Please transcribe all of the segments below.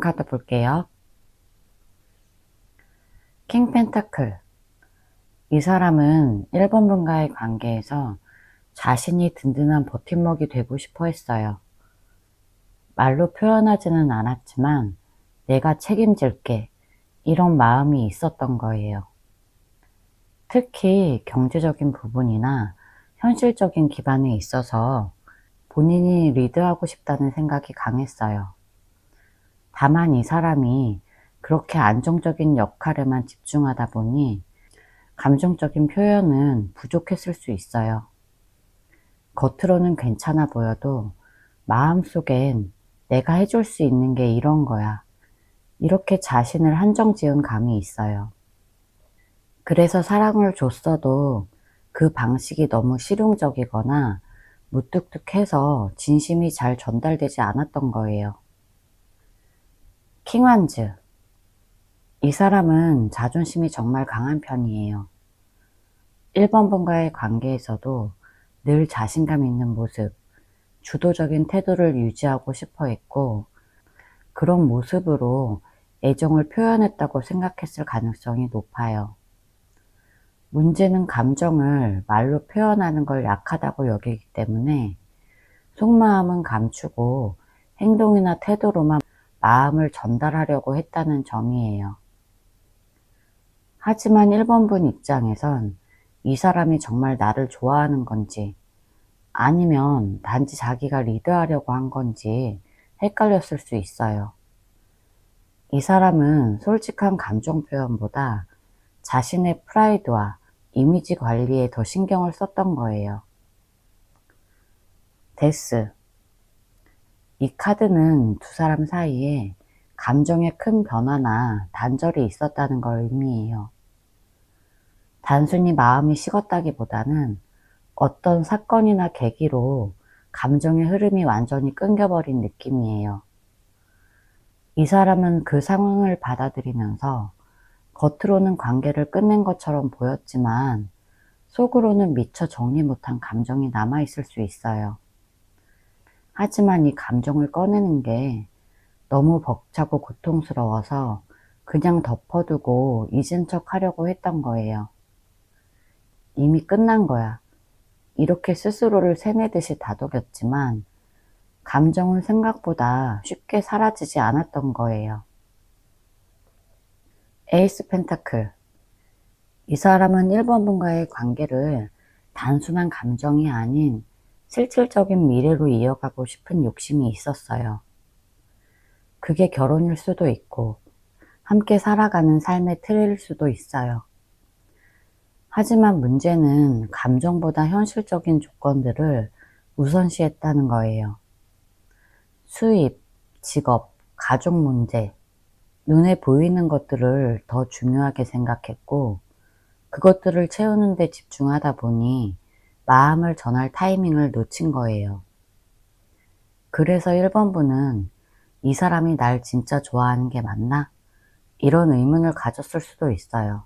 카드 볼게요. 킹 펜타클. 이 사람은 1번 분과의 관계에서 자신이 든든한 버팀목이 되고 싶어 했어요. 말로 표현하지는 않았지만 내가 책임질게, 이런 마음이 있었던 거예요. 특히 경제적인 부분이나 현실적인 기반에 있어서 본인이 리드하고 싶다는 생각이 강했어요. 다만 이 사람이 그렇게 안정적인 역할에만 집중하다 보니 감정적인 표현은 부족했을 수 있어요. 겉으로는 괜찮아 보여도 마음속엔 내가 해줄 수 있는 게 이런 거야, 이렇게 자신을 한정 지은 감이 있어요. 그래서 사랑을 줬어도 그 방식이 너무 실용적이거나 무뚝뚝해서 진심이 잘 전달되지 않았던 거예요. 킹완즈. 이 사람은 자존심이 정말 강한 편이에요. 1번 분과의 관계에서도 늘 자신감 있는 모습, 주도적인 태도를 유지하고 싶어 했고, 그런 모습으로 애정을 표현했다고 생각했을 가능성이 높아요. 문제는 감정을 말로 표현하는 걸 약하다고 여기기 때문에 속마음은 감추고 행동이나 태도로만 마음을 전달하려고 했다는 점이에요. 하지만 1번 분 입장에선 이 사람이 정말 나를 좋아하는 건지 아니면 단지 자기가 리드하려고 한 건지 헷갈렸을 수 있어요. 이 사람은 솔직한 감정 표현보다 자신의 프라이드와 이미지 관리에 더 신경을 썼던 거예요. 데스. 이 카드는 두 사람 사이에 감정의 큰 변화나 단절이 있었다는 걸 의미해요. 단순히 마음이 식었다기보다는 어떤 사건이나 계기로 감정의 흐름이 완전히 끊겨버린 느낌이에요. 이 사람은 그 상황을 받아들이면서 겉으로는 관계를 끝낸 것처럼 보였지만 속으로는 미처 정리 못한 감정이 남아있을 수 있어요. 하지만 이 감정을 꺼내는 게 너무 벅차고 고통스러워서 그냥 덮어두고 잊은 척 하려고 했던 거예요. 이미 끝난 거야, 이렇게 스스로를 세뇌듯이 다독였지만 감정은 생각보다 쉽게 사라지지 않았던 거예요. 에이스 펜타클. 이 사람은 1번 분과의 관계를 단순한 감정이 아닌 실질적인 미래로 이어가고 싶은 욕심이 있었어요. 그게 결혼일 수도 있고 함께 살아가는 삶의 틀일 수도 있어요. 하지만 문제는 감정보다 현실적인 조건들을 우선시했다는 거예요. 수입, 직업, 가족 문제, 눈에 보이는 것들을 더 중요하게 생각했고 그것들을 채우는 데 집중하다 보니 마음을 전할 타이밍을 놓친 거예요. 그래서 1번 분은 이 사람이 날 진짜 좋아하는 게 맞나? 이런 의문을 가졌을 수도 있어요.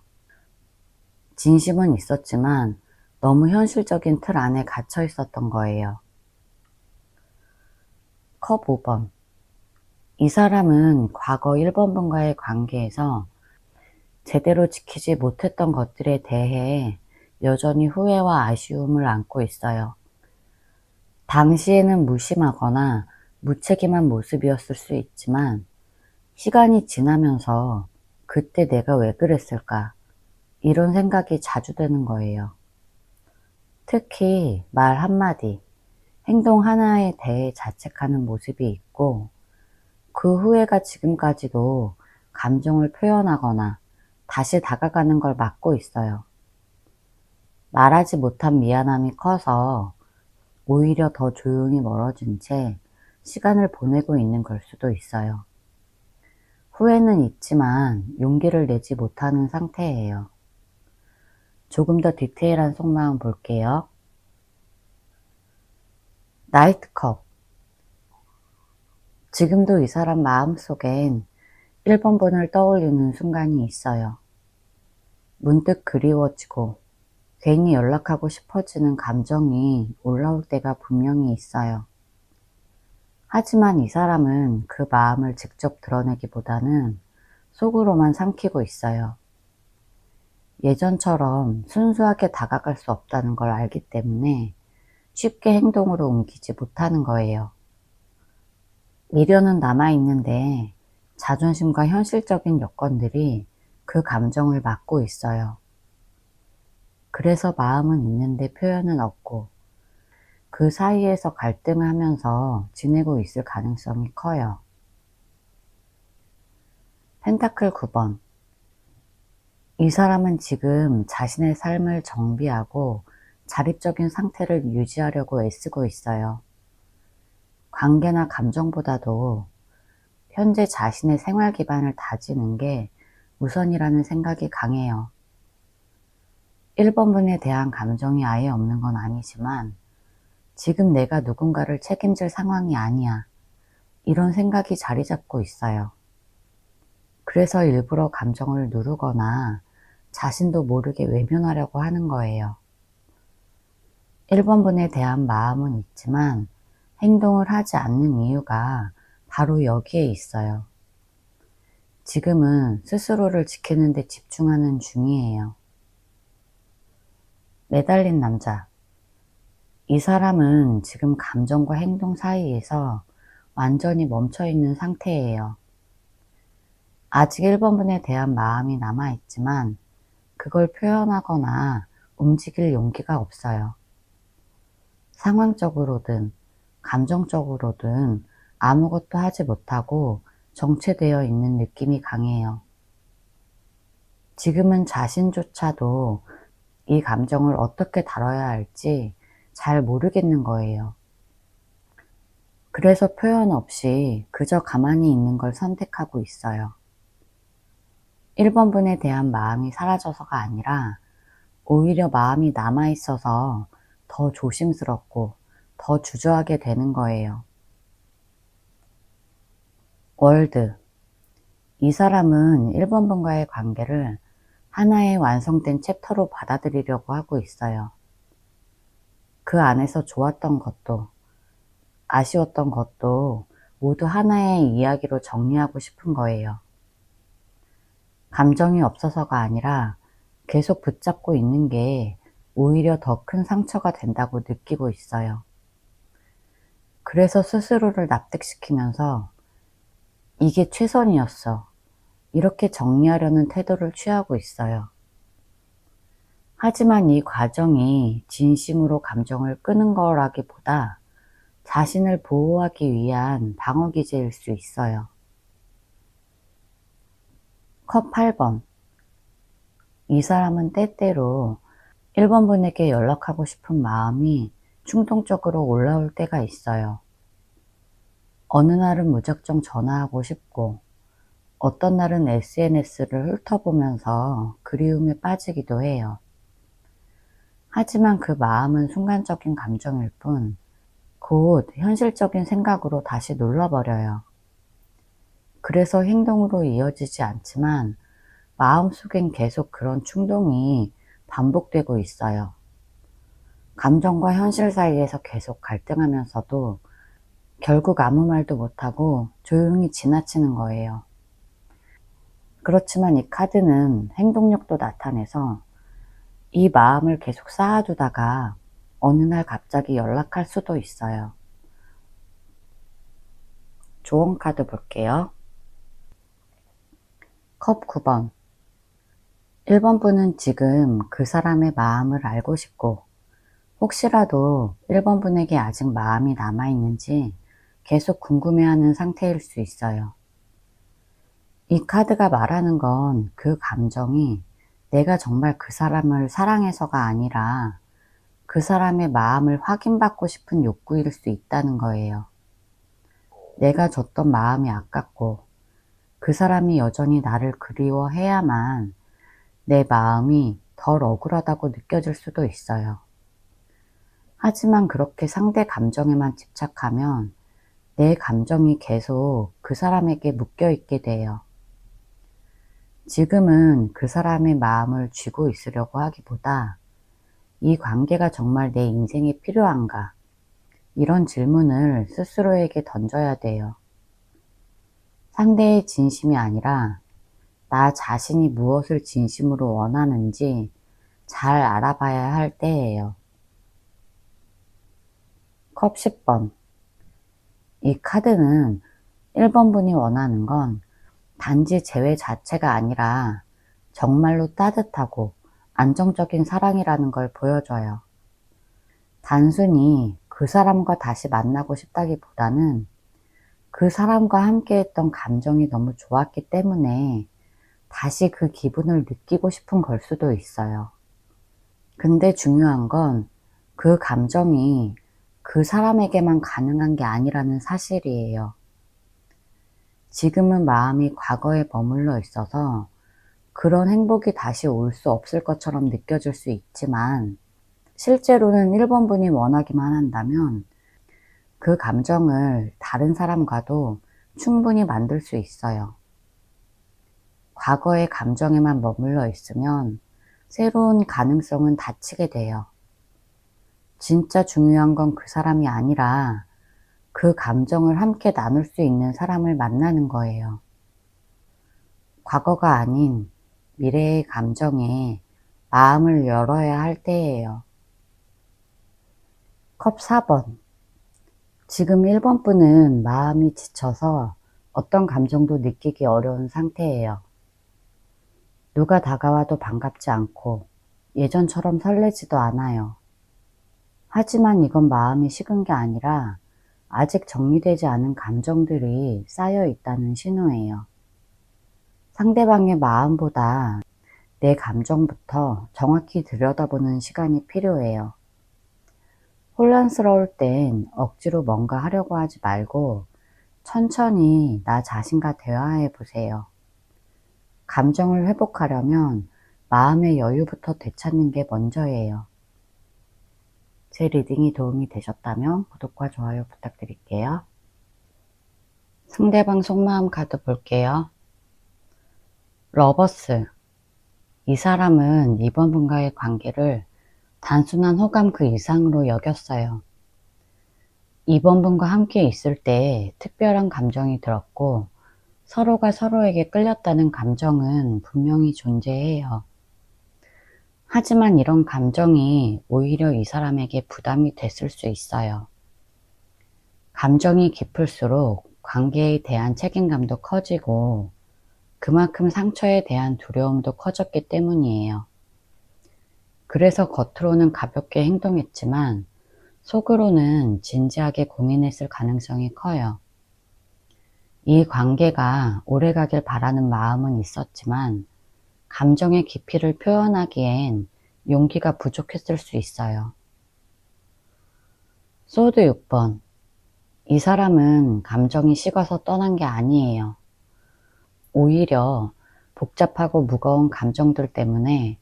진심은 있었지만 너무 현실적인 틀 안에 갇혀 있었던 거예요. 컵 5번. 이 사람은 과거 1번 분과의 관계에서 제대로 지키지 못했던 것들에 대해 여전히 후회와 아쉬움을 안고 있어요. 당시에는 무심하거나 무책임한 모습이었을 수 있지만 시간이 지나면서 그때 내가 왜 그랬을까? 이런 생각이 자주 드는 거예요. 특히 말 한마디, 행동 하나에 대해 자책하는 모습이 있고 그 후회가 지금까지도 감정을 표현하거나 다시 다가가는 걸 막고 있어요. 말하지 못한 미안함이 커서 오히려 더 조용히 멀어진 채 시간을 보내고 있는 걸 수도 있어요. 후회는 있지만 용기를 내지 못하는 상태예요. 조금 더 디테일한 속마음 볼게요. 나이트컵. 지금도 이 사람 마음속엔 1번 분을 떠올리는 순간이 있어요. 문득 그리워지고 괜히 연락하고 싶어지는 감정이 올라올 때가 분명히 있어요. 하지만 이 사람은 그 마음을 직접 드러내기보다는 속으로만 삼키고 있어요. 예전처럼 순수하게 다가갈 수 없다는 걸 알기 때문에 쉽게 행동으로 옮기지 못하는 거예요. 미련은 남아있는데 자존심과 현실적인 여건들이 그 감정을 막고 있어요. 그래서 마음은 있는데 표현은 없고 그 사이에서 갈등을 하면서 지내고 있을 가능성이 커요. 펜타클 9번. 이 사람은 지금 자신의 삶을 정비하고 자립적인 상태를 유지하려고 애쓰고 있어요. 관계나 감정보다도 현재 자신의 생활 기반을 다지는 게 우선이라는 생각이 강해요. 1번분에 대한 감정이 아예 없는 건 아니지만 지금 내가 누군가를 책임질 상황이 아니야. 이런 생각이 자리 잡고 있어요. 그래서 일부러 감정을 누르거나 자신도 모르게 외면하려고 하는 거예요. 1번분에 대한 마음은 있지만 행동을 하지 않는 이유가 바로 여기에 있어요. 지금은 스스로를 지키는 데 집중하는 중이에요. 매달린 남자. 이 사람은 지금 감정과 행동 사이에서 완전히 멈춰있는 상태예요. 아직 1번분에 대한 마음이 남아있지만 그걸 표현하거나 움직일 용기가 없어요. 상황적으로든 감정적으로든 아무것도 하지 못하고 정체되어 있는 느낌이 강해요. 지금은 자신조차도 이 감정을 어떻게 다뤄야 할지 잘 모르겠는 거예요. 그래서 표현 없이 그저 가만히 있는 걸 선택하고 있어요. 1번분에 대한 마음이 사라져서가 아니라 오히려 마음이 남아있어서 더 조심스럽고 더 주저하게 되는 거예요. 월드. 이 사람은 1번분과의 관계를 하나의 완성된 챕터로 받아들이려고 하고 있어요. 그 안에서 좋았던 것도 아쉬웠던 것도 모두 하나의 이야기로 정리하고 싶은 거예요. 감정이 없어서가 아니라 계속 붙잡고 있는 게 오히려 더 큰 상처가 된다고 느끼고 있어요. 그래서 스스로를 납득시키면서 이게 최선이었어. 이렇게 정리하려는 태도를 취하고 있어요. 하지만 이 과정이 진심으로 감정을 끄는 거라기보다 자신을 보호하기 위한 방어기제일 수 있어요. 컵 8번. 이 사람은 때때로 1번분에게 연락하고 싶은 마음이 충동적으로 올라올 때가 있어요. 어느 날은 무작정 전화하고 싶고 어떤 날은 SNS를 훑어보면서 그리움에 빠지기도 해요. 하지만 그 마음은 순간적인 감정일 뿐 곧 현실적인 생각으로 다시 눌러버려요. 그래서 행동으로 이어지지 않지만 마음속엔 계속 그런 충동이 반복되고 있어요. 감정과 현실 사이에서 계속 갈등하면서도 결국 아무 말도 못하고 조용히 지나치는 거예요. 그렇지만 이 카드는 행동력도 나타내서 이 마음을 계속 쌓아두다가 어느 날 갑자기 연락할 수도 있어요. 조언 카드 볼게요. 컵 9번. 1번분은 지금 그 사람의 마음을 알고 싶고 혹시라도 1번분에게 아직 마음이 남아있는지 계속 궁금해하는 상태일 수 있어요. 이 카드가 말하는 건 그 감정이 내가 정말 그 사람을 사랑해서가 아니라 그 사람의 마음을 확인받고 싶은 욕구일 수 있다는 거예요. 내가 줬던 마음이 아깝고 그 사람이 여전히 나를 그리워해야만 내 마음이 덜 억울하다고 느껴질 수도 있어요. 하지만 그렇게 상대 감정에만 집착하면 내 감정이 계속 그 사람에게 묶여 있게 돼요. 지금은 그 사람의 마음을 쥐고 있으려고 하기보다 이 관계가 정말 내 인생에 필요한가? 이런 질문을 스스로에게 던져야 돼요. 상대의 진심이 아니라 나 자신이 무엇을 진심으로 원하는지 잘 알아봐야 할 때예요. 컵 10번. 이 카드는 1번 분이 원하는 건 단지 재회 자체가 아니라 정말로 따뜻하고 안정적인 사랑이라는 걸 보여줘요. 단순히 그 사람과 다시 만나고 싶다기보다는 그 사람과 함께했던 감정이 너무 좋았기 때문에 다시 그 기분을 느끼고 싶은 걸 수도 있어요. 근데 중요한 건 그 감정이 그 사람에게만 가능한 게 아니라는 사실이에요. 지금은 마음이 과거에 머물러 있어서 그런 행복이 다시 올 수 없을 것처럼 느껴질 수 있지만 실제로는 1번 분이 원하기만 한다면 그 감정을 다른 사람과도 충분히 만들 수 있어요. 과거의 감정에만 머물러 있으면 새로운 가능성은 닫히게 돼요. 진짜 중요한 건 그 사람이 아니라 그 감정을 함께 나눌 수 있는 사람을 만나는 거예요. 과거가 아닌 미래의 감정에 마음을 열어야 할 때예요. 컵 4번. 지금 1번 분은 마음이 지쳐서 어떤 감정도 느끼기 어려운 상태예요. 누가 다가와도 반갑지 않고 예전처럼 설레지도 않아요. 하지만 이건 마음이 식은 게 아니라 아직 정리되지 않은 감정들이 쌓여 있다는 신호예요. 상대방의 마음보다 내 감정부터 정확히 들여다보는 시간이 필요해요. 혼란스러울 땐 억지로 뭔가 하려고 하지 말고 천천히 나 자신과 대화해 보세요. 감정을 회복하려면 마음의 여유부터 되찾는 게 먼저예요. 제 리딩이 도움이 되셨다면 구독과 좋아요 부탁드릴게요. 상대방 속마음 카드 볼게요. 러버스. 이 사람은 이번 분과의 관계를 단순한 호감 그 이상으로 여겼어요. 이번 분과 함께 있을 때 특별한 감정이 들었고 서로가 서로에게 끌렸다는 감정은 분명히 존재해요. 하지만 이런 감정이 오히려 이 사람에게 부담이 됐을 수 있어요. 감정이 깊을수록 관계에 대한 책임감도 커지고 그만큼 상처에 대한 두려움도 커졌기 때문이에요. 그래서 겉으로는 가볍게 행동했지만 속으로는 진지하게 고민했을 가능성이 커요. 이 관계가 오래가길 바라는 마음은 있었지만 감정의 깊이를 표현하기엔 용기가 부족했을 수 있어요. 소드 6번. 이 사람은 감정이 식어서 떠난 게 아니에요. 오히려 복잡하고 무거운 감정들 때문에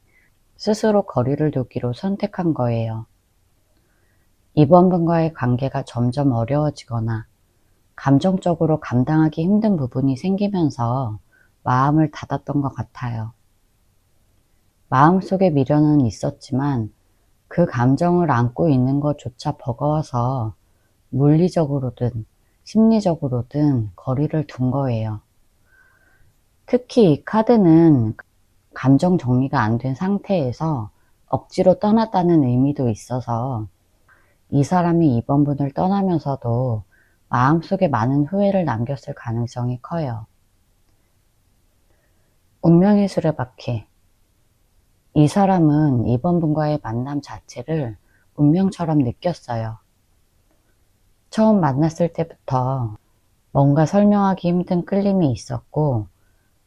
스스로 거리를 두기로 선택한 거예요. 이번 분과의 관계가 점점 어려워지거나 감정적으로 감당하기 힘든 부분이 생기면서 마음을 닫았던 것 같아요. 마음속에 미련은 있었지만 그 감정을 안고 있는 것조차 버거워서 물리적으로든 심리적으로든 거리를 둔 거예요. 특히 이 카드는 감정 정리가 안 된 상태에서 억지로 떠났다는 의미도 있어서 이 사람이 이번 분을 떠나면서도 마음속에 많은 후회를 남겼을 가능성이 커요. 운명의 수레바퀴. 이 사람은 이번 분과의 만남 자체를 운명처럼 느꼈어요. 처음 만났을 때부터 뭔가 설명하기 힘든 끌림이 있었고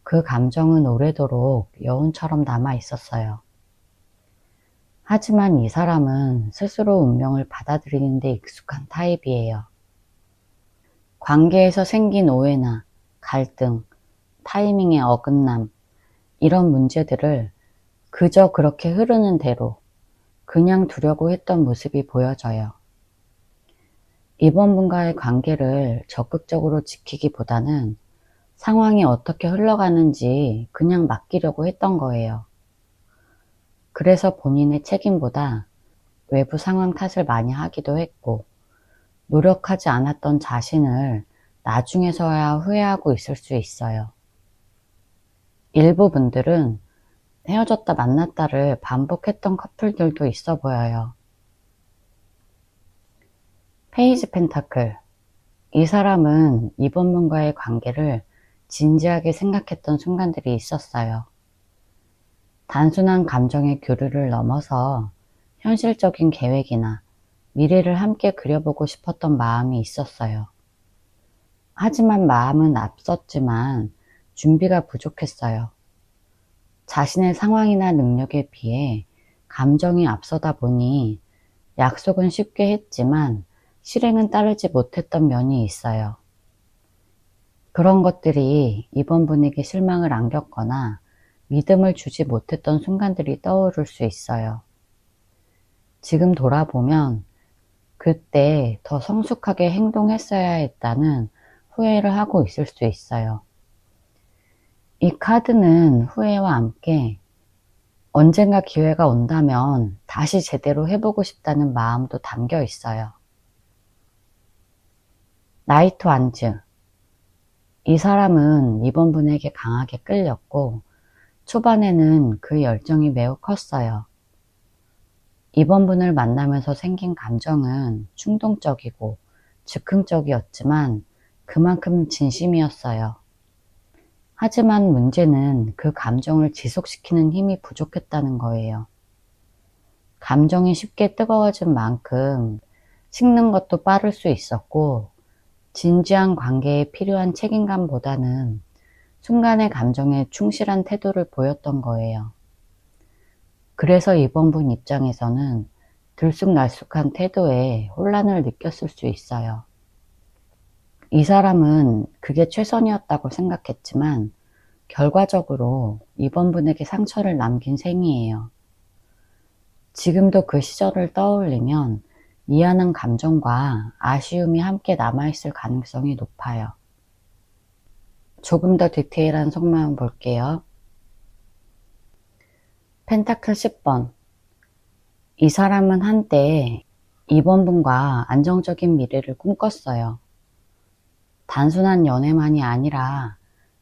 그 감정은 오래도록 여운처럼 남아 있었어요. 하지만 이 사람은 스스로 운명을 받아들이는 데 익숙한 타입이에요. 관계에서 생긴 오해나 갈등, 타이밍의 어긋남, 이런 문제들을 그저 그렇게 흐르는 대로 그냥 두려고 했던 모습이 보여져요. 이번 분과의 관계를 적극적으로 지키기보다는 상황이 어떻게 흘러가는지 그냥 맡기려고 했던 거예요. 그래서 본인의 책임보다 외부 상황 탓을 많이 하기도 했고 노력하지 않았던 자신을 나중에서야 후회하고 있을 수 있어요. 일부 분들은 헤어졌다 만났다를 반복했던 커플들도 있어 보여요. 페이지 펜타클. 이 사람은 이번 분과의 관계를 진지하게 생각했던 순간들이 있었어요. 단순한 감정의 교류를 넘어서 현실적인 계획이나 미래를 함께 그려보고 싶었던 마음이 있었어요. 하지만 마음은 앞섰지만 준비가 부족했어요. 자신의 상황이나 능력에 비해 감정이 앞서다 보니 약속은 쉽게 했지만 실행은 따르지 못했던 면이 있어요. 그런 것들이 이번 분에게 실망을 안겼거나 믿음을 주지 못했던 순간들이 떠오를 수 있어요. 지금 돌아보면 그때 더 성숙하게 행동했어야 했다는 후회를 하고 있을 수 있어요. 이 카드는 후회와 함께 언젠가 기회가 온다면 다시 제대로 해보고 싶다는 마음도 담겨 있어요. 나이트 완즈. 이 사람은 이번 분에게 강하게 끌렸고 초반에는 그 열정이 매우 컸어요. 이번 분을 만나면서 생긴 감정은 충동적이고 즉흥적이었지만 그만큼 진심이었어요. 하지만 문제는 그 감정을 지속시키는 힘이 부족했다는 거예요. 감정이 쉽게 뜨거워진 만큼 식는 것도 빠를 수 있었고 진지한 관계에 필요한 책임감보다는 순간의 감정에 충실한 태도를 보였던 거예요. 그래서 이번 분 입장에서는 들쑥날쑥한 태도에 혼란을 느꼈을 수 있어요. 이 사람은 그게 최선이었다고 생각했지만 결과적으로 이번 분에게 상처를 남긴 셈이에요. 지금도 그 시절을 떠올리면 미안한 감정과 아쉬움이 함께 남아있을 가능성이 높아요. 조금 더 디테일한 속마음 볼게요. 펜타클 10번. 이 사람은 한때 이번 분과 안정적인 미래를 꿈꿨어요. 단순한 연애만이 아니라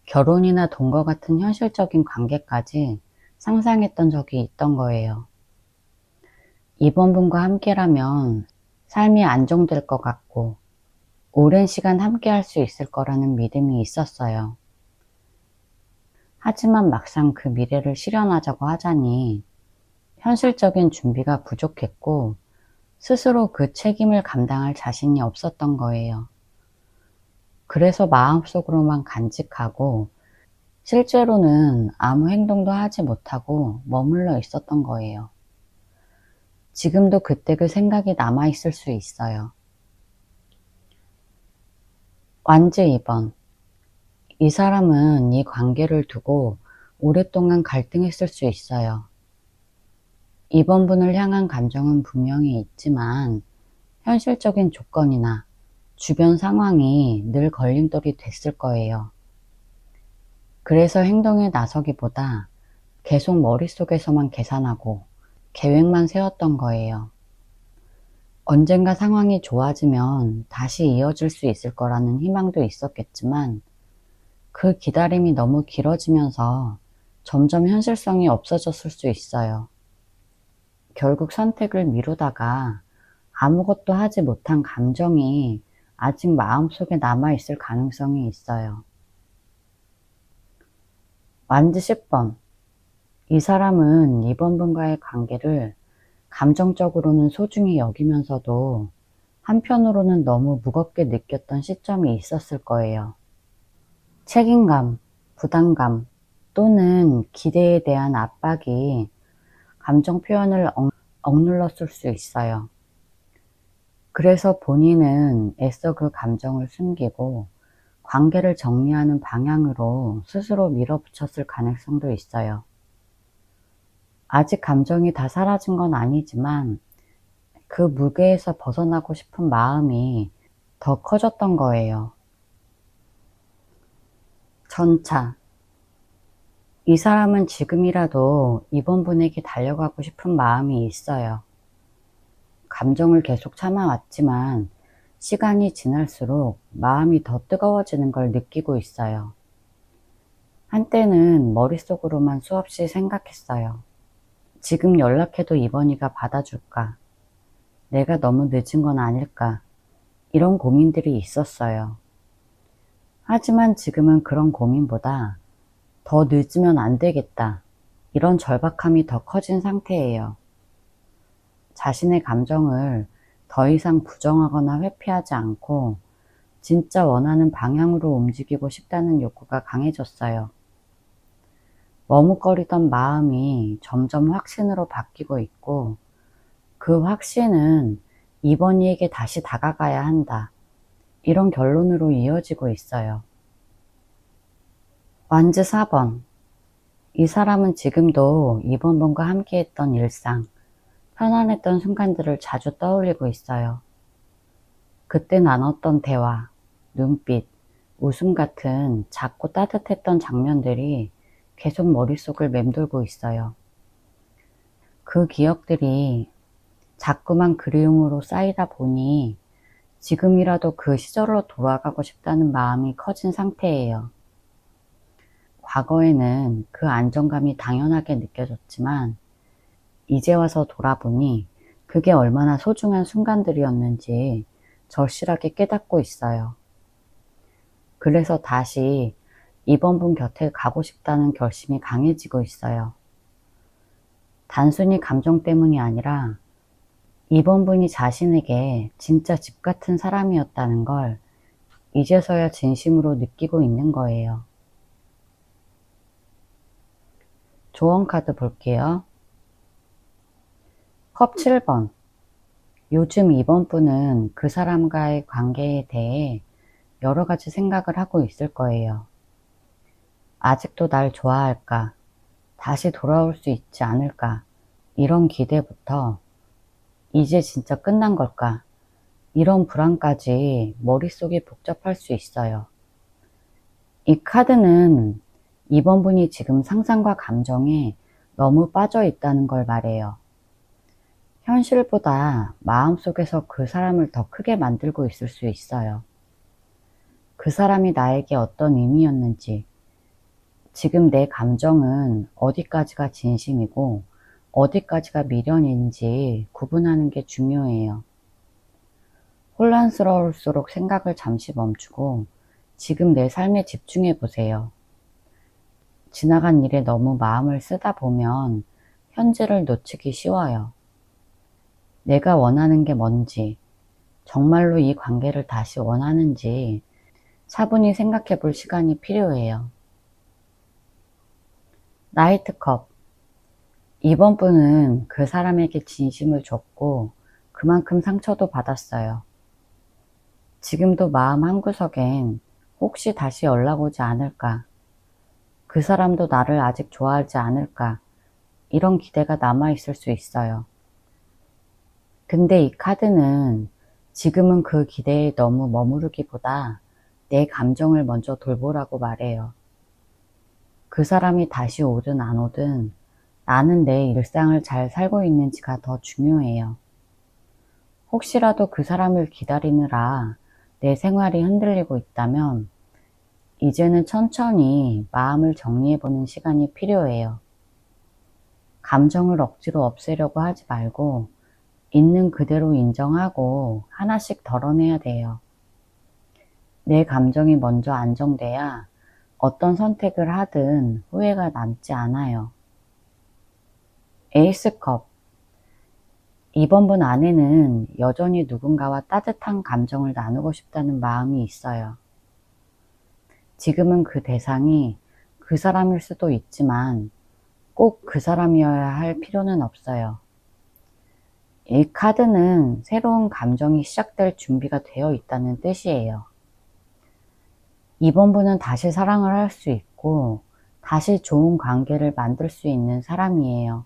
결혼이나 돈과 같은 현실적인 관계까지 상상했던 적이 있던 거예요. 이번 분과 함께라면 삶이 안정될 것 같고 오랜 시간 함께 할 수 있을 거라는 믿음이 있었어요. 하지만 막상 그 미래를 실현하자고 하자니 현실적인 준비가 부족했고 스스로 그 책임을 감당할 자신이 없었던 거예요. 그래서 마음속으로만 간직하고 실제로는 아무 행동도 하지 못하고 머물러 있었던 거예요. 지금도 그때 그 생각이 남아있을 수 있어요. 완즈 2번. 이 사람은 이 관계를 두고 오랫동안 갈등했을 수 있어요. 이번 분을 향한 감정은 분명히 있지만 현실적인 조건이나 주변 상황이 늘 걸림돌이 됐을 거예요. 그래서 행동에 나서기보다 계속 머릿속에서만 계산하고 계획만 세웠던 거예요. 언젠가 상황이 좋아지면 다시 이어질 수 있을 거라는 희망도 있었겠지만 그 기다림이 너무 길어지면서 점점 현실성이 없어졌을 수 있어요. 결국 선택을 미루다가 아무것도 하지 못한 감정이 아직 마음속에 남아있을 가능성이 있어요. 완즈 10번. 이 사람은 이번 분과의 관계를 감정적으로는 소중히 여기면서도 한편으로는 너무 무겁게 느꼈던 시점이 있었을 거예요. 책임감, 부담감 또는 기대에 대한 압박이 감정 표현을 억눌렀을 수 있어요. 그래서 본인은 애써 그 감정을 숨기고 관계를 정리하는 방향으로 스스로 밀어붙였을 가능성도 있어요. 아직 감정이 다 사라진 건 아니지만 그 무게에서 벗어나고 싶은 마음이 더 커졌던 거예요. 전차. 이 사람은 지금이라도 이번 분에게 달려가고 싶은 마음이 있어요. 감정을 계속 참아왔지만 시간이 지날수록 마음이 더 뜨거워지는 걸 느끼고 있어요. 한때는 머릿속으로만 수없이 생각했어요. 지금 연락해도 이번이가 받아줄까? 내가 너무 늦은 건 아닐까? 이런 고민들이 있었어요. 하지만 지금은 그런 고민보다 더 늦으면 안 되겠다. 이런 절박함이 더 커진 상태예요. 자신의 감정을 더 이상 부정하거나 회피하지 않고 진짜 원하는 방향으로 움직이고 싶다는 욕구가 강해졌어요. 머뭇거리던 마음이 점점 확신으로 바뀌고 있고 그 확신은 이번이에게 다시 다가가야 한다. 이런 결론으로 이어지고 있어요. 완즈 4번. 이 사람은 지금도 이번 분과 함께했던 일상, 편안했던 순간들을 자주 떠올리고 있어요. 그때 나눴던 대화, 눈빛, 웃음 같은 작고 따뜻했던 장면들이 계속 머릿속을 맴돌고 있어요. 그 기억들이 자꾸만 그리움으로 쌓이다 보니 지금이라도 그 시절로 돌아가고 싶다는 마음이 커진 상태예요. 과거에는 그 안정감이 당연하게 느껴졌지만 이제 와서 돌아보니 그게 얼마나 소중한 순간들이었는지 절실하게 깨닫고 있어요. 그래서 다시 이번 분 곁에 가고 싶다는 결심이 강해지고 있어요. 단순히 감정 때문이 아니라 이번 분이 자신에게 진짜 집 같은 사람이었다는 걸 이제서야 진심으로 느끼고 있는 거예요. 조언 카드 볼게요. 컵 7번. 요즘 이번 분은 그 사람과의 관계에 대해 여러 가지 생각을 하고 있을 거예요. 아직도 날 좋아할까? 다시 돌아올 수 있지 않을까? 이런 기대부터 이제 진짜 끝난 걸까? 이런 불안까지 머릿속이 복잡할 수 있어요. 이 카드는 이번 분이 지금 상상과 감정에 너무 빠져 있다는 걸 말해요. 현실보다 마음속에서 그 사람을 더 크게 만들고 있을 수 있어요. 그 사람이 나에게 어떤 의미였는지, 지금 내 감정은 어디까지가 진심이고 어디까지가 미련인지 구분하는 게 중요해요. 혼란스러울수록 생각을 잠시 멈추고 지금 내 삶에 집중해 보세요. 지나간 일에 너무 마음을 쓰다 보면 현재를 놓치기 쉬워요. 내가 원하는 게 뭔지, 정말로 이 관계를 다시 원하는지 차분히 생각해 볼 시간이 필요해요. 나이트컵. 이번 분은 그 사람에게 진심을 줬고 그만큼 상처도 받았어요. 지금도 마음 한구석엔 혹시 다시 연락 오지 않을까? 그 사람도 나를 아직 좋아하지 않을까? 이런 기대가 남아있을 수 있어요. 근데 이 카드는 지금은 그 기대에 너무 머무르기보다 내 감정을 먼저 돌보라고 말해요. 그 사람이 다시 오든 안 오든 나는 내 일상을 잘 살고 있는지가 더 중요해요. 혹시라도 그 사람을 기다리느라 내 생활이 흔들리고 있다면 이제는 천천히 마음을 정리해보는 시간이 필요해요. 감정을 억지로 없애려고 하지 말고 있는 그대로 인정하고 하나씩 덜어내야 돼요. 내 감정이 먼저 안정돼야 어떤 선택을 하든 후회가 남지 않아요. 에이스컵. 이번 분 안에는 여전히 누군가와 따뜻한 감정을 나누고 싶다는 마음이 있어요. 지금은 그 대상이 그 사람일 수도 있지만 꼭 그 사람이어야 할 필요는 없어요. 이 카드는 새로운 감정이 시작될 준비가 되어 있다는 뜻이에요. 이번 분은 다시 사랑을 할 수 있고 다시 좋은 관계를 만들 수 있는 사람이에요.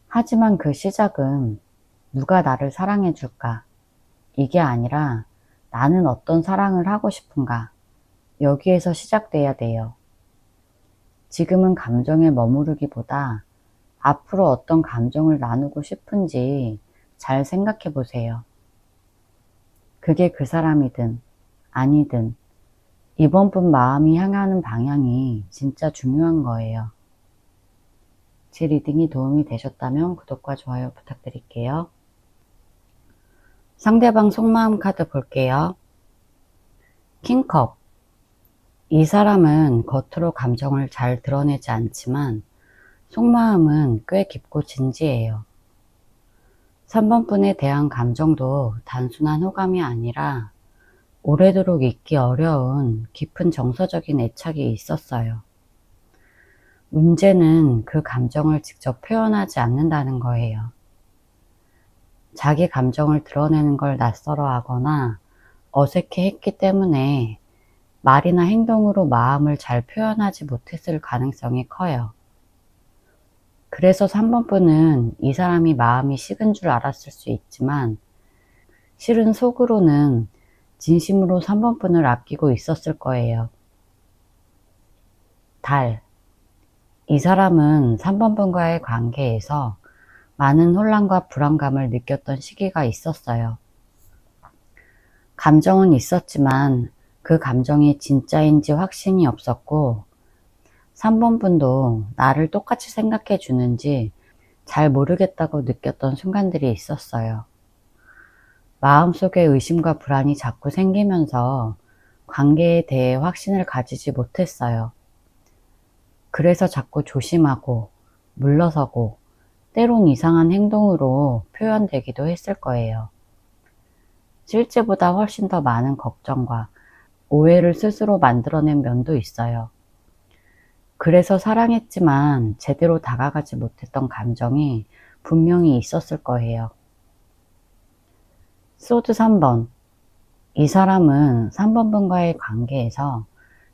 하지만 그 시작은 누가 나를 사랑해 줄까? 이게 아니라 나는 어떤 사랑을 하고 싶은가? 여기에서 시작돼야 돼요. 지금은 감정에 머무르기보다 앞으로 어떤 감정을 나누고 싶은지 잘 생각해 보세요. 그게 그 사람이든 아니든 이번 분 마음이 향하는 방향이 진짜 중요한 거예요. 제 리딩이 도움이 되셨다면 구독과 좋아요 부탁드릴게요. 상대방 속마음 카드 볼게요. 킹컵. 이 사람은 겉으로 감정을 잘 드러내지 않지만 속마음은 꽤 깊고 진지해요. 3번 분에 대한 감정도 단순한 호감이 아니라 오래도록 잊기 어려운 깊은 정서적인 애착이 있었어요. 문제는 그 감정을 직접 표현하지 않는다는 거예요. 자기 감정을 드러내는 걸 낯설어 하거나 어색해 했기 때문에 말이나 행동으로 마음을 잘 표현하지 못했을 가능성이 커요. 그래서 3번 분은 이 사람이 마음이 식은 줄 알았을 수 있지만 실은 속으로는 진심으로 3번 분을 아끼고 있었을 거예요. 달. 이 사람은 3번 분과의 관계에서 많은 혼란과 불안감을 느꼈던 시기가 있었어요. 감정은 있었지만 그 감정이 진짜인지 확신이 없었고 3번 분도 나를 똑같이 생각해 주는지 잘 모르겠다고 느꼈던 순간들이 있었어요. 마음속에 의심과 불안이 자꾸 생기면서 관계에 대해 확신을 가지지 못했어요. 그래서 자꾸 조심하고 물러서고 때론 이상한 행동으로 표현되기도 했을 거예요. 실제보다 훨씬 더 많은 걱정과 오해를 스스로 만들어낸 면도 있어요. 그래서 사랑했지만 제대로 다가가지 못했던 감정이 분명히 있었을 거예요. 소드 3번. 이 사람은 3번 분과의 관계에서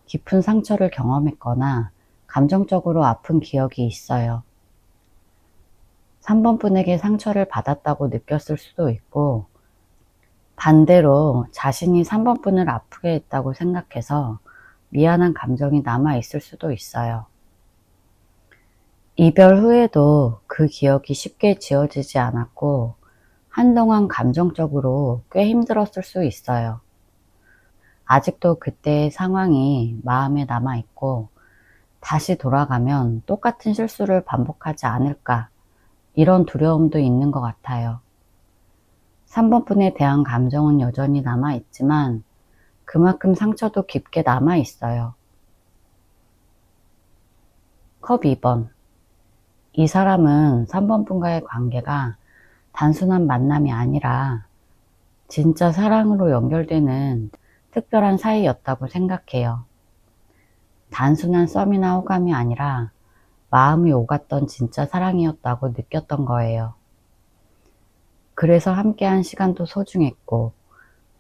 깊은 상처를 경험했거나 감정적으로 아픈 기억이 있어요. 3번 분에게 상처를 받았다고 느꼈을 수도 있고 반대로 자신이 3번 분을 아프게 했다고 생각해서 미안한 감정이 남아 있을 수도 있어요. 이별 후에도 그 기억이 쉽게 지워지지 않았고 한동안 감정적으로 꽤 힘들었을 수 있어요. 아직도 그때의 상황이 마음에 남아 있고 다시 돌아가면 똑같은 실수를 반복하지 않을까 이런 두려움도 있는 것 같아요. 3번 분에 대한 감정은 여전히 남아 있지만 그만큼 상처도 깊게 남아 있어요. 컵 2번. 이 사람은 3번 분과의 관계가 단순한 만남이 아니라 진짜 사랑으로 연결되는 특별한 사이였다고 생각해요. 단순한 썸이나 호감이 아니라 마음이 오갔던 진짜 사랑이었다고 느꼈던 거예요. 그래서 함께한 시간도 소중했고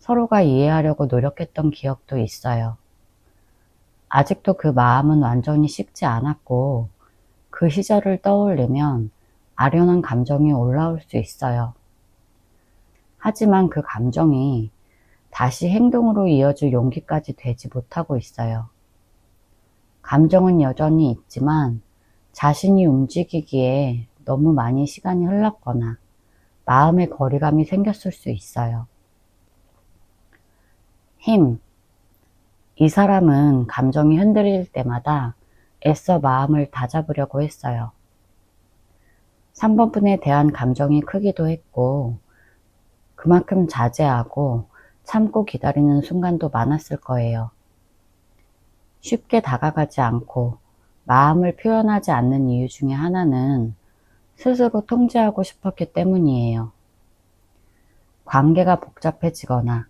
서로가 이해하려고 노력했던 기억도 있어요. 아직도 그 마음은 완전히 식지 않았고 그 시절을 떠올리면 아련한 감정이 올라올 수 있어요. 하지만 그 감정이 다시 행동으로 이어질 용기까지 되지 못하고 있어요. 감정은 여전히 있지만 자신이 움직이기에 너무 많이 시간이 흘렀거나 마음의 거리감이 생겼을 수 있어요. 힘. 이 사람은 감정이 흔들릴 때마다 애써 마음을 다잡으려고 했어요. 3번 분에 대한 감정이 크기도 했고 그만큼 자제하고 참고 기다리는 순간도 많았을 거예요. 쉽게 다가가지 않고 마음을 표현하지 않는 이유 중에 하나는 스스로 통제하고 싶었기 때문이에요. 관계가 복잡해지거나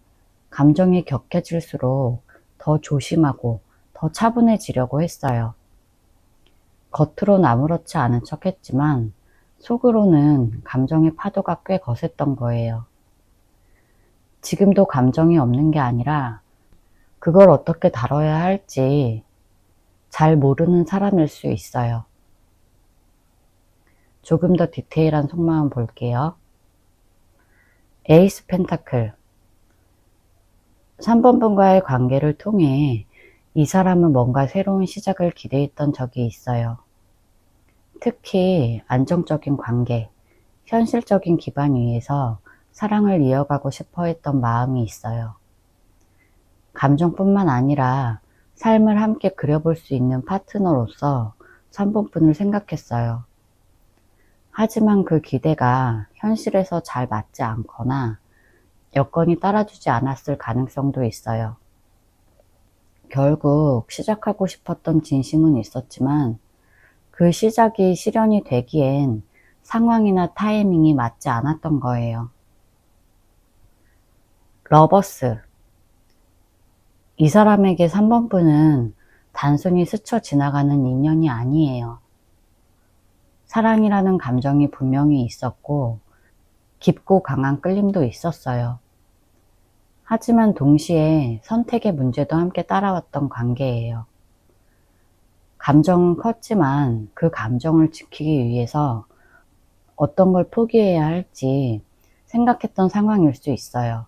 감정이 격해질수록 더 조심하고 더 차분해지려고 했어요. 겉으로는 아무렇지 않은 척 했지만 속으로는 감정의 파도가 꽤 거셌던 거예요. 지금도 감정이 없는 게 아니라 그걸 어떻게 다뤄야 할지 잘 모르는 사람일 수 있어요. 조금 더 디테일한 속마음 볼게요. 에이스 펜타클. 3번 분과의 관계를 통해 이 사람은 뭔가 새로운 시작을 기대했던 적이 있어요. 특히 안정적인 관계, 현실적인 기반 위에서 사랑을 이어가고 싶어 했던 마음이 있어요. 감정뿐만 아니라 삶을 함께 그려볼 수 있는 파트너로서 3번분을 생각했어요. 하지만 그 기대가 현실에서 잘 맞지 않거나 여건이 따라주지 않았을 가능성도 있어요. 결국 시작하고 싶었던 진심은 있었지만 그 시작이 실현이 되기엔 상황이나 타이밍이 맞지 않았던 거예요. 러버스. 이 사람에게 3번분은 단순히 스쳐 지나가는 인연이 아니에요. 사랑이라는 감정이 분명히 있었고 깊고 강한 끌림도 있었어요. 하지만 동시에 선택의 문제도 함께 따라왔던 관계예요. 감정은 컸지만 그 감정을 지키기 위해서 어떤 걸 포기해야 할지 생각했던 상황일 수 있어요.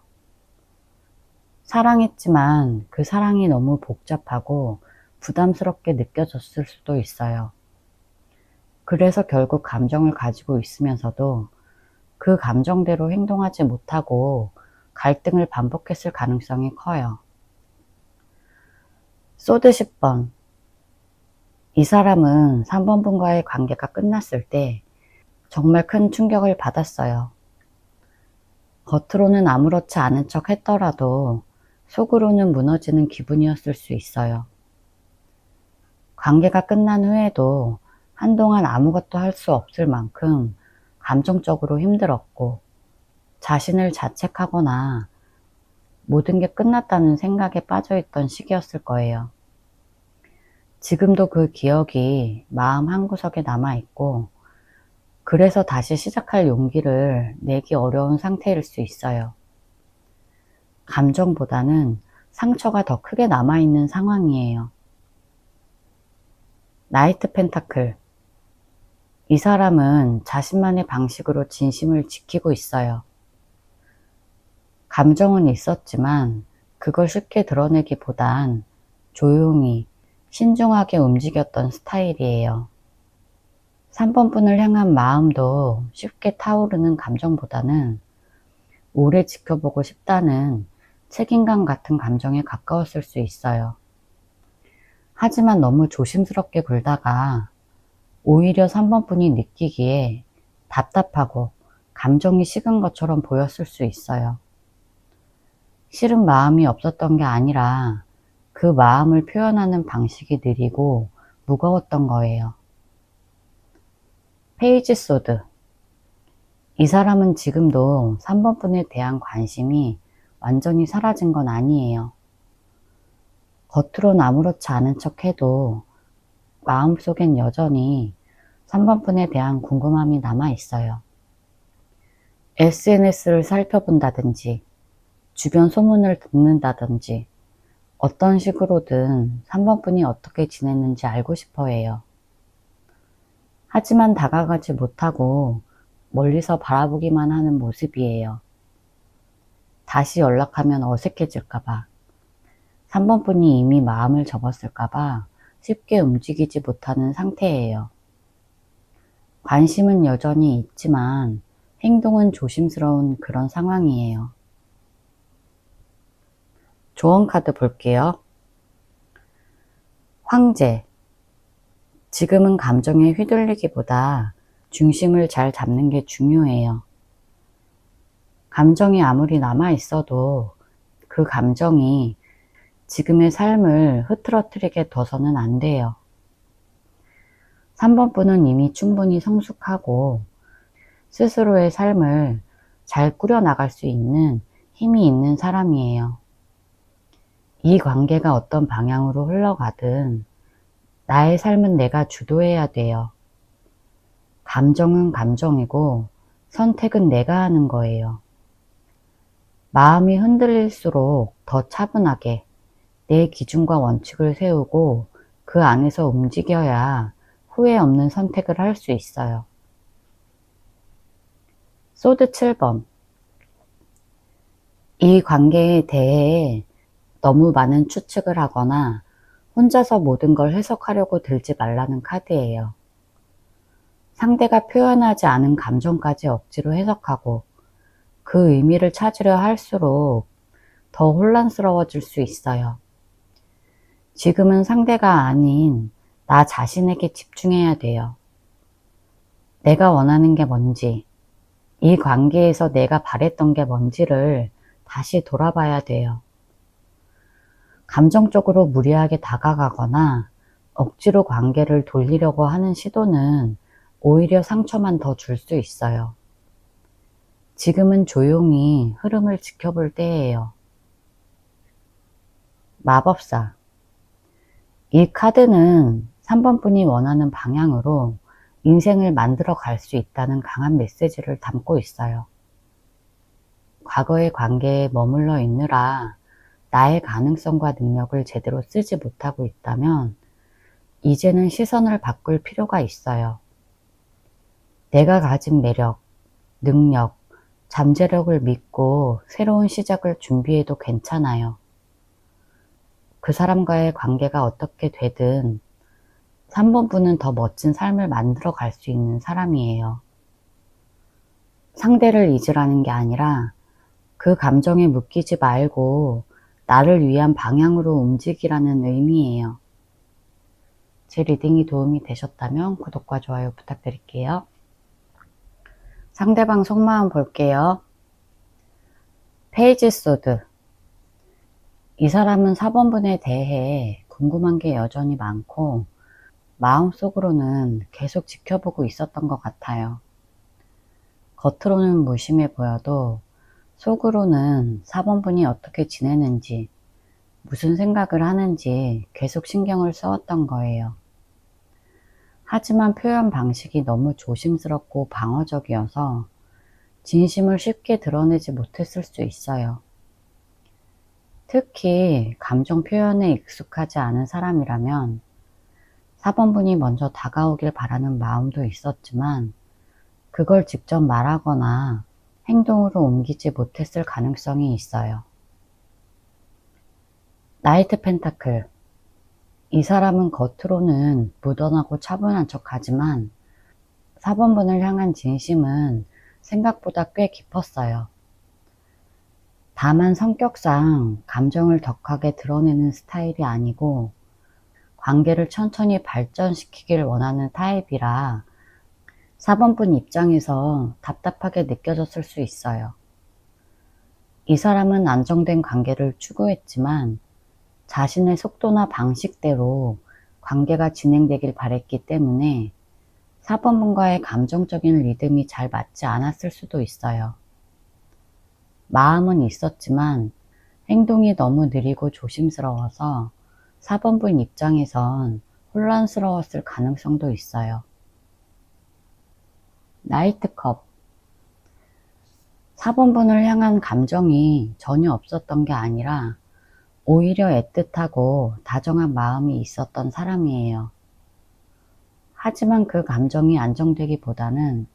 사랑했지만 그 사랑이 너무 복잡하고 부담스럽게 느껴졌을 수도 있어요. 그래서 결국 감정을 가지고 있으면서도 그 감정대로 행동하지 못하고 갈등을 반복했을 가능성이 커요. 소드 10번. 이 사람은 3번분과의 관계가 끝났을 때 정말 큰 충격을 받았어요. 겉으로는 아무렇지 않은 척 했더라도 속으로는 무너지는 기분이었을 수 있어요. 관계가 끝난 후에도 한동안 아무것도 할 수 없을 만큼 감정적으로 힘들었고 자신을 자책하거나 모든 게 끝났다는 생각에 빠져있던 시기였을 거예요. 지금도 그 기억이 마음 한구석에 남아있고 그래서 다시 시작할 용기를 내기 어려운 상태일 수 있어요. 감정보다는 상처가 더 크게 남아있는 상황이에요. 나이트 펜타클. 이 사람은 자신만의 방식으로 진심을 지키고 있어요. 감정은 있었지만 그걸 쉽게 드러내기보단 조용히 신중하게 움직였던 스타일이에요. 3번분을 향한 마음도 쉽게 타오르는 감정보다는 오래 지켜보고 싶다는 책임감 같은 감정에 가까웠을 수 있어요. 하지만 너무 조심스럽게 굴다가 오히려 3번분이 느끼기에 답답하고 감정이 식은 것처럼 보였을 수 있어요. 싫은 마음이 없었던 게 아니라 그 마음을 표현하는 방식이 느리고 무거웠던 거예요. 페이지 소드. 이 사람은 지금도 3번분에 대한 관심이 완전히 사라진 건 아니에요. 겉으론 아무렇지 않은 척 해도 마음속엔 여전히 3번분에 대한 궁금함이 남아 있어요. SNS를 살펴본다든지 주변 소문을 듣는다든지 어떤 식으로든 3번분이 어떻게 지냈는지 알고 싶어 해요. 하지만 다가가지 못하고 멀리서 바라보기만 하는 모습이에요. 다시 연락하면 어색해질까봐, 3번분이 이미 마음을 접었을까봐 쉽게 움직이지 못하는 상태예요. 관심은 여전히 있지만 행동은 조심스러운 그런 상황이에요. 조언 카드 볼게요. 황제. 지금은 감정에 휘둘리기보다 중심을 잘 잡는 게 중요해요. 감정이 아무리 남아있어도 그 감정이 지금의 삶을 흐트러뜨리게 둬서는 안 돼요. 3번분은 이미 충분히 성숙하고 스스로의 삶을 잘 꾸려나갈 수 있는 힘이 있는 사람이에요. 이 관계가 어떤 방향으로 흘러가든 나의 삶은 내가 주도해야 돼요. 감정은 감정이고 선택은 내가 하는 거예요. 마음이 흔들릴수록 더 차분하게 내 기준과 원칙을 세우고 그 안에서 움직여야 후회 없는 선택을 할 수 있어요. 소드 7번. 이 관계에 대해 너무 많은 추측을 하거나 혼자서 모든 걸 해석하려고 들지 말라는 카드예요. 상대가 표현하지 않은 감정까지 억지로 해석하고 그 의미를 찾으려 할수록 더 혼란스러워질 수 있어요. 지금은 상대가 아닌 나 자신에게 집중해야 돼요. 내가 원하는 게 뭔지, 이 관계에서 내가 바랬던 게 뭔지를 다시 돌아봐야 돼요. 감정적으로 무리하게 다가가거나 억지로 관계를 돌리려고 하는 시도는 오히려 상처만 더 줄 수 있어요. 지금은 조용히 흐름을 지켜볼 때예요. 마법사. 이 카드는 3번 분이 원하는 방향으로 인생을 만들어 갈 수 있다는 강한 메시지를 담고 있어요. 과거의 관계에 머물러 있느라 나의 가능성과 능력을 제대로 쓰지 못하고 있다면 이제는 시선을 바꿀 필요가 있어요. 내가 가진 매력, 능력, 잠재력을 믿고 새로운 시작을 준비해도 괜찮아요. 그 사람과의 관계가 어떻게 되든 3번 분은 더 멋진 삶을 만들어 갈 수 있는 사람이에요. 상대를 잊으라는 게 아니라 그 감정에 묶이지 말고 나를 위한 방향으로 움직이라는 의미예요. 제 리딩이 도움이 되셨다면 구독과 좋아요 부탁드릴게요. 상대방 속마음 볼게요. 페이지 소드. 이 사람은 4번 분에 대해 궁금한 게 여전히 많고 마음속으로는 계속 지켜보고 있었던 것 같아요. 겉으로는 무심해 보여도 속으로는 4번 분이 어떻게 지내는지, 무슨 생각을 하는지 계속 신경을 써왔던 거예요. 하지만 표현 방식이 너무 조심스럽고 방어적이어서 진심을 쉽게 드러내지 못했을 수 있어요. 특히 감정 표현에 익숙하지 않은 사람이라면 4번 분이 먼저 다가오길 바라는 마음도 있었지만 그걸 직접 말하거나 행동으로 옮기지 못했을 가능성이 있어요. 나이트 펜타클. 이 사람은 겉으로는 무던하고 차분한 척하지만 4번 분을 향한 진심은 생각보다 꽤 깊었어요. 다만 성격상 감정을 덕하게 드러내는 스타일이 아니고 관계를 천천히 발전시키길 원하는 타입이라 4번 분 입장에서 답답하게 느껴졌을 수 있어요. 이 사람은 안정된 관계를 추구했지만 자신의 속도나 방식대로 관계가 진행되길 바랬기 때문에 4번 분과의 감정적인 리듬이 잘 맞지 않았을 수도 있어요. 마음은 있었지만 행동이 너무 느리고 조심스러워서 4번 분 입장에선 혼란스러웠을 가능성도 있어요. 나이트컵. 4번 분을 향한 감정이 전혀 없었던 게 아니라 오히려 애틋하고 다정한 마음이 있었던 사람이에요. 하지만 그 감정이 안정되기보다는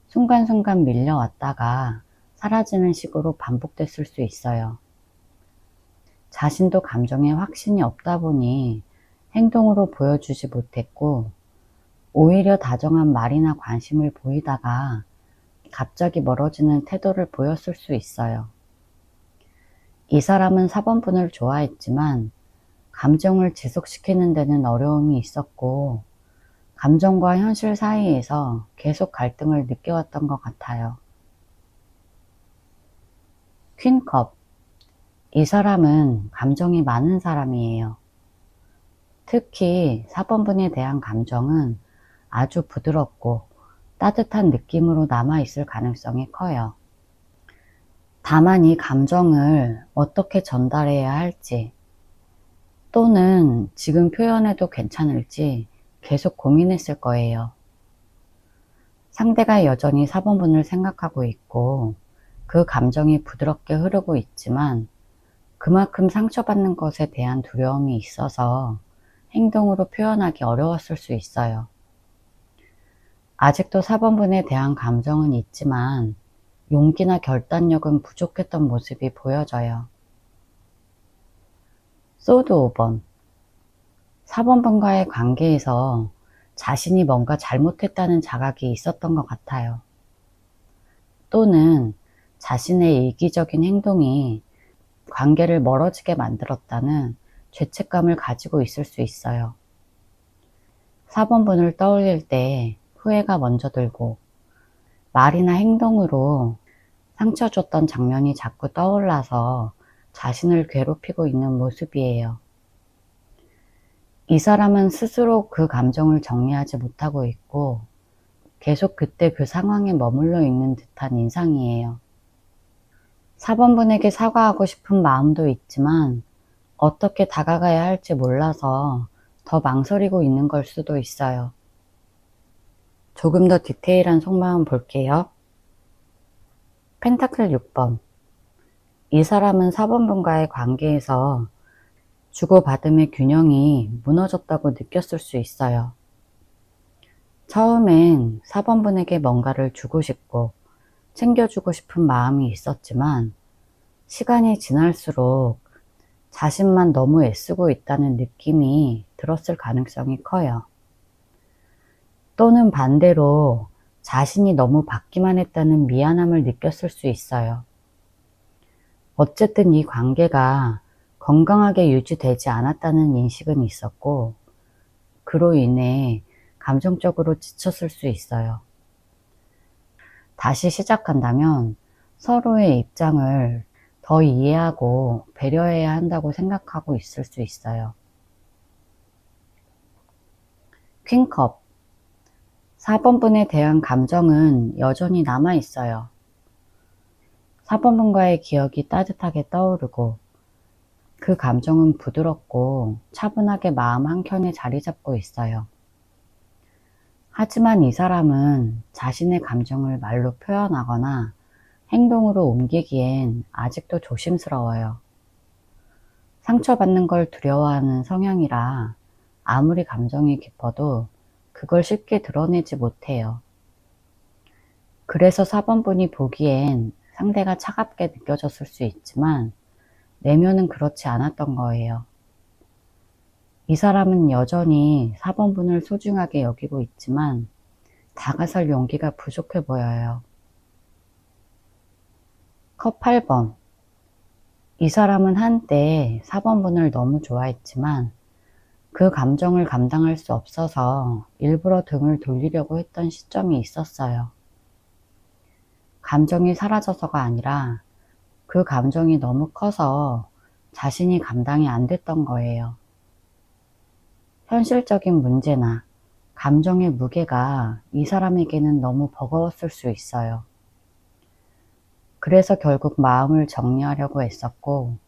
순간순간 밀려왔다가 사라지는 식으로 반복됐을 수 있어요. 자신도 감정에 확신이 없다 보니 행동으로 보여주지 못했고 오히려 다정한 말이나 관심을 보이다가 갑자기 멀어지는 태도를 보였을 수 있어요. 이 사람은 4번 분을 좋아했지만 감정을 지속시키는 데는 어려움이 있었고 감정과 현실 사이에서 계속 갈등을 느껴왔던 것 같아요. 퀸컵. 이 사람은 감정이 많은 사람이에요. 특히 4번 분에 대한 감정은 아주 부드럽고 따뜻한 느낌으로 남아있을 가능성이 커요. 다만 이 감정을 어떻게 전달해야 할지 또는 지금 표현해도 괜찮을지 계속 고민했을 거예요. 상대가 여전히 4번 분을 생각하고 있고 그 감정이 부드럽게 흐르고 있지만 그만큼 상처받는 것에 대한 두려움이 있어서 행동으로 표현하기 어려웠을 수 있어요. 아직도 4번 분에 대한 감정은 있지만 용기나 결단력은 부족했던 모습이 보여져요. 소드 5번. 4번 분과의 관계에서 자신이 뭔가 잘못했다는 자각이 있었던 것 같아요. 또는 자신의 이기적인 행동이 관계를 멀어지게 만들었다는 죄책감을 가지고 있을 수 있어요. 4번분을 떠올릴 때 후회가 먼저 들고 말이나 행동으로 상처 줬던 장면이 자꾸 떠올라서 자신을 괴롭히고 있는 모습이에요. 이 사람은 스스로 그 감정을 정리하지 못하고 있고 계속 그때 그 상황에 머물러 있는 듯한 인상이에요. 4번분에게 사과하고 싶은 마음도 있지만 어떻게 다가가야 할지 몰라서 더 망설이고 있는 걸 수도 있어요. 조금 더 디테일한 속마음 볼게요. 펜타클 6번. 이 사람은 4번분과의 관계에서 주고받음의 균형이 무너졌다고 느꼈을 수 있어요. 처음엔 4번분에게 뭔가를 주고 싶고 챙겨주고 싶은 마음이 있었지만 시간이 지날수록 자신만 너무 애쓰고 있다는 느낌이 들었을 가능성이 커요. 또는 반대로 자신이 너무 받기만 했다는 미안함을 느꼈을 수 있어요. 어쨌든 이 관계가 건강하게 유지되지 않았다는 인식은 있었고 그로 인해 감정적으로 지쳤을 수 있어요. 다시 시작한다면 서로의 입장을 더 이해하고 배려해야 한다고 생각하고 있을 수 있어요. 퀸컵. 4번분에 대한 감정은 여전히 남아 있어요. 4번분과의 기억이 따뜻하게 떠오르고 그 감정은 부드럽고 차분하게 마음 한켠에 자리 잡고 있어요. 하지만 이 사람은 자신의 감정을 말로 표현하거나 행동으로 옮기기엔 아직도 조심스러워요. 상처받는 걸 두려워하는 성향이라 아무리 감정이 깊어도 그걸 쉽게 드러내지 못해요. 그래서 4번분이 보기엔 상대가 차갑게 느껴졌을 수 있지만 내면은 그렇지 않았던 거예요. 이 사람은 여전히 4번분을 소중하게 여기고 있지만 다가설 용기가 부족해 보여요. 컵 8번. 이 사람은 한때 4번분을 너무 좋아했지만 그 감정을 감당할 수 없어서 일부러 등을 돌리려고 했던 시점이 있었어요. 감정이 사라져서가 아니라 그 감정이 너무 커서 자신이 감당이 안 됐던 거예요. 현실적인 문제나 감정의 무게가 이 사람에게는 너무 버거웠을 수 있어요. 그래서 결국 마음을 정리하려고 애썼고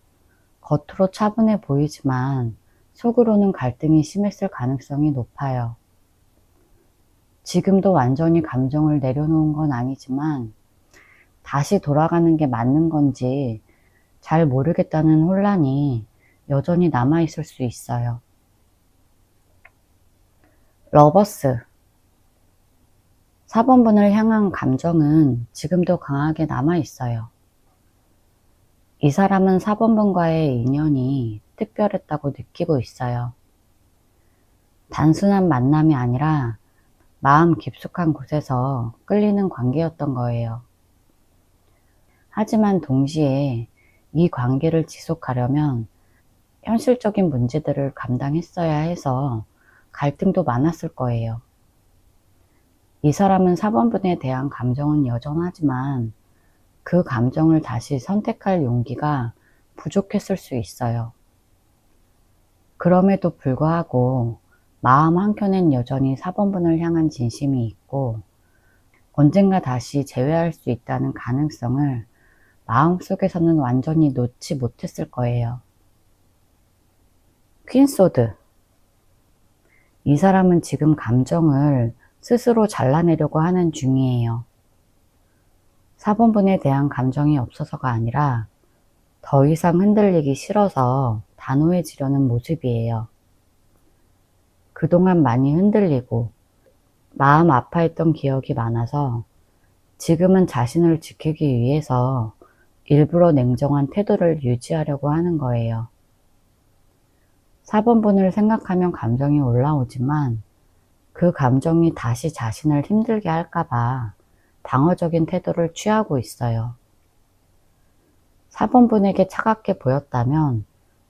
겉으로 차분해 보이지만 속으로는 갈등이 심했을 가능성이 높아요. 지금도 완전히 감정을 내려놓은 건 아니지만 다시 돌아가는 게 맞는 건지 잘 모르겠다는 혼란이 여전히 남아있을 수 있어요. 러버스. 4번분을 향한 감정은 지금도 강하게 남아있어요. 이 사람은 4번분과의 인연이 특별했다고 느끼고 있어요. 단순한 만남이 아니라 마음 깊숙한 곳에서 끌리는 관계였던 거예요. 하지만 동시에 이 관계를 지속하려면 현실적인 문제들을 감당했어야 해서 갈등도 많았을 거예요. 이 사람은 4번분에 대한 감정은 여전하지만 그 감정을 다시 선택할 용기가 부족했을 수 있어요. 그럼에도 불구하고 마음 한켠엔 여전히 4번분을 향한 진심이 있고 언젠가 다시 재회할 수 있다는 가능성을 마음속에서는 완전히 놓지 못했을 거예요. 퀸소드. 이 사람은 지금 감정을 스스로 잘라내려고 하는 중이에요. 4번분에 대한 감정이 없어서가 아니라 더 이상 흔들리기 싫어서 단호해지려는 모습이에요. 그동안 많이 흔들리고 마음 아파했던 기억이 많아서 지금은 자신을 지키기 위해서 일부러 냉정한 태도를 유지하려고 하는 거예요. 4번분을 생각하면 감정이 올라오지만 그 감정이 다시 자신을 힘들게 할까봐 방어적인 태도를 취하고 있어요. 4번분에게 차갑게 보였다면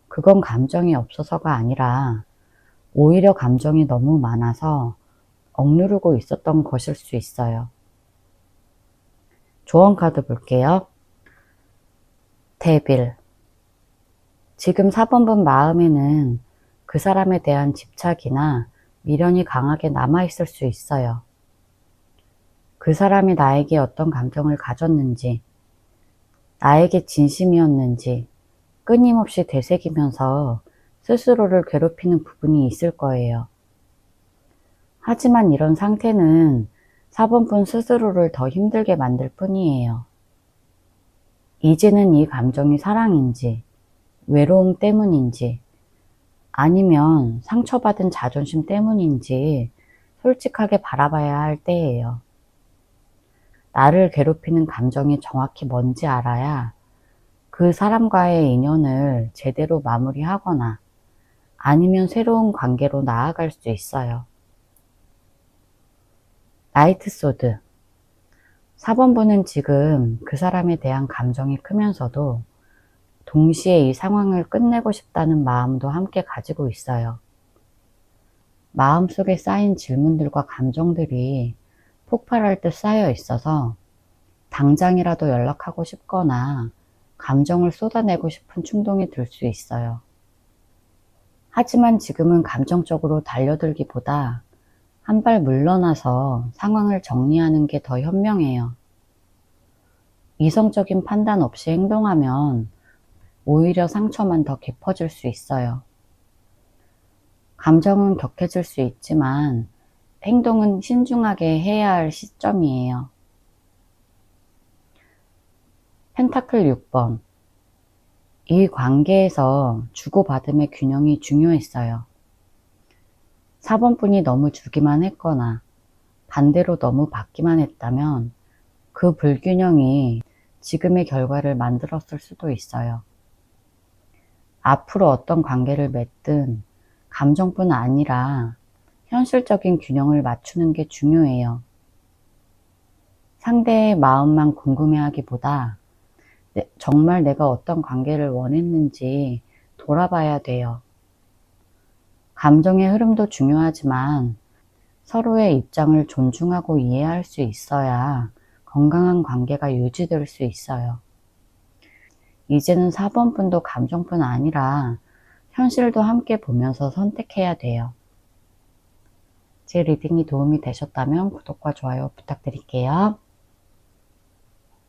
그건 감정이 없어서가 아니라 오히려 감정이 너무 많아서 억누르고 있었던 것일 수 있어요. 조언 카드 볼게요. 데빌. 지금 4번분 마음에는 그 사람에 대한 집착이나 미련이 강하게 남아있을 수 있어요. 그 사람이 나에게 어떤 감정을 가졌는지, 나에게 진심이었는지 끊임없이 되새기면서 스스로를 괴롭히는 부분이 있을 거예요. 하지만 이런 상태는 4번분 스스로를 더 힘들게 만들 뿐이에요. 이제는 이 감정이 사랑인지, 외로움 때문인지, 아니면 상처받은 자존심 때문인지 솔직하게 바라봐야 할 때예요. 나를 괴롭히는 감정이 정확히 뭔지 알아야 그 사람과의 인연을 제대로 마무리하거나 아니면 새로운 관계로 나아갈 수 있어요. 나이트 소드. 4번분은 지금 그 사람에 대한 감정이 크면서도 동시에 이 상황을 끝내고 싶다는 마음도 함께 가지고 있어요. 마음속에 쌓인 질문들과 감정들이 폭발할 듯 쌓여 있어서 당장이라도 연락하고 싶거나 감정을 쏟아내고 싶은 충동이 들 수 있어요. 하지만 지금은 감정적으로 달려들기보다 한 발 물러나서 상황을 정리하는 게 더 현명해요. 이성적인 판단 없이 행동하면 오히려 상처만 더 깊어질 수 있어요. 감정은 격해질 수 있지만 행동은 신중하게 해야 할 시점이에요. 펜타클 6번. 이 관계에서 주고받음의 균형이 중요했어요. 4번분이 너무 주기만 했거나 반대로 너무 받기만 했다면 그 불균형이 지금의 결과를 만들었을 수도 있어요. 앞으로 어떤 관계를 맺든 감정뿐 아니라 현실적인 균형을 맞추는 게 중요해요. 상대의 마음만 궁금해하기보다 정말 내가 어떤 관계를 원했는지 돌아봐야 돼요. 감정의 흐름도 중요하지만 서로의 입장을 존중하고 이해할 수 있어야 건강한 관계가 유지될 수 있어요. 이제는 4번분도 감정뿐 아니라 현실도 함께 보면서 선택해야 돼요. 제 리딩이 도움이 되셨다면 구독과 좋아요 부탁드릴게요.